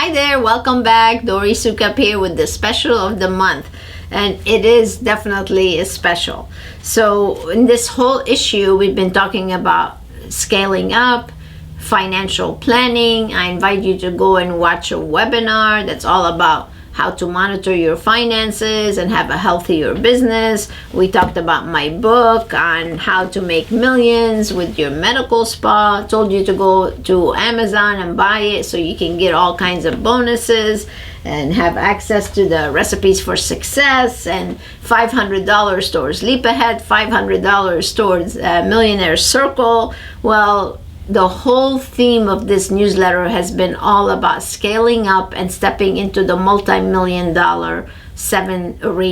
Hi there, welcome back. Dory Sukup here with the special of the month. And it is definitely a special. So in this whole issue, we've been talking about scaling up, financial planning. I invite you to go and watch a webinar that's all about how to monitor your finances and have a healthier business. We talked about my book on how to make millions with your medical spa. Told you to go to Amazon and buy it so you can get all kinds of bonuses and have access to the recipes for success and $500 stores. Leap ahead, $500 stores, Millionaire Circle. Well, the whole theme of this newsletter has been all about scaling up and stepping into the multi-million-dollar seven-figure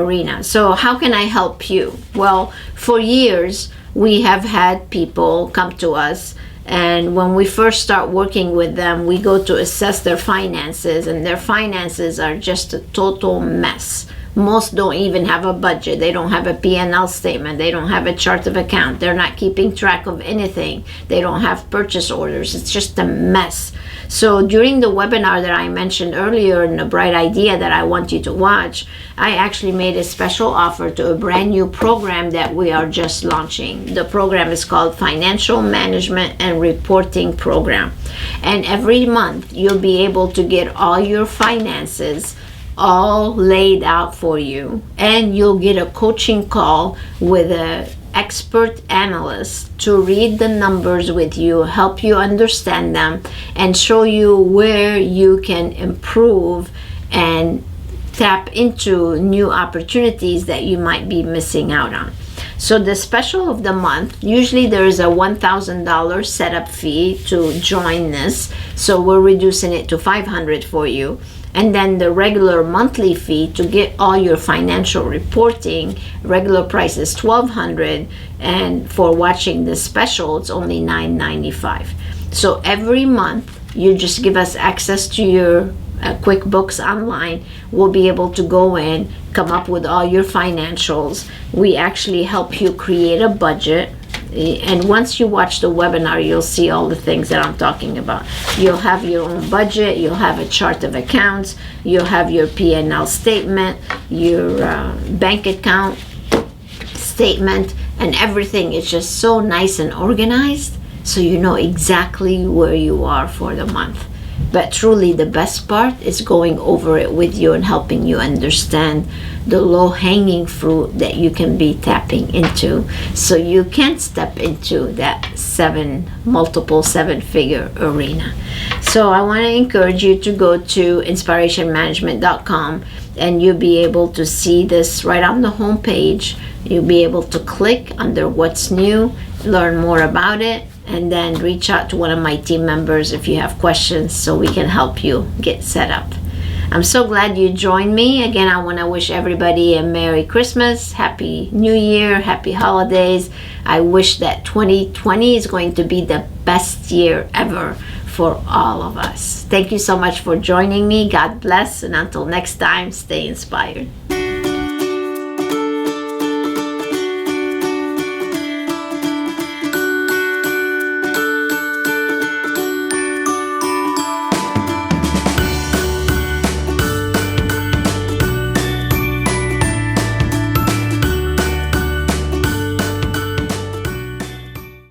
arena. So how can I help you? Well, for years, we have had people come to us, and when we first start working with them, we go to assess their finances, and their finances are just a total mess. Most don't even have a budget. They don't have a P&L statement. They don't have a chart of account. They're not keeping track of anything. They don't have purchase orders. It's just a mess. So during the webinar that I mentioned earlier, and the bright idea that I want you to watch, I actually made a special offer to a brand new program that we are just launching. The program is called Financial Management and Reporting Program. And every month you'll be able to get all your finances all laid out for you, and you'll get a coaching call with an expert analyst to read the numbers with you, help you understand them, and show you where you can improve and tap into new opportunities that you might be missing out on. So the special of the month, usually there is a $1,000 setup fee to join this, so we're reducing it to $500 for you. And then the regular monthly fee to get all your financial reporting, regular price is $1,200, and for watching this special, it's only $995. So every month, you just give us access to your QuickBooks Online. We'll be able to go in, come up with all your financials. We actually help you create a budget. And once you watch the webinar, you'll see all the things that I'm talking about. You'll have your own budget, you'll have a chart of accounts, you'll have your P&L statement, your bank account statement, and everything is just so nice and organized, so you know exactly where you are for the month. But truly, the best part is going over it with you and helping you understand the low-hanging fruit that you can be tapping into, so you can step into that multiple seven-figure arena. So I want to encourage you to go to InSPArationManagement.com, and you'll be able to see this right on the home page. You'll be able to click under what's new, learn more about it, and then reach out to one of my team members if you have questions so we can help you get set up. I'm so glad you joined me. Again, I want to wish everybody a Merry Christmas, Happy New Year, Happy Holidays. I wish that 2020 is going to be the best year ever for all of us. Thank you so much for joining me. God bless, and until next time, stay inspired.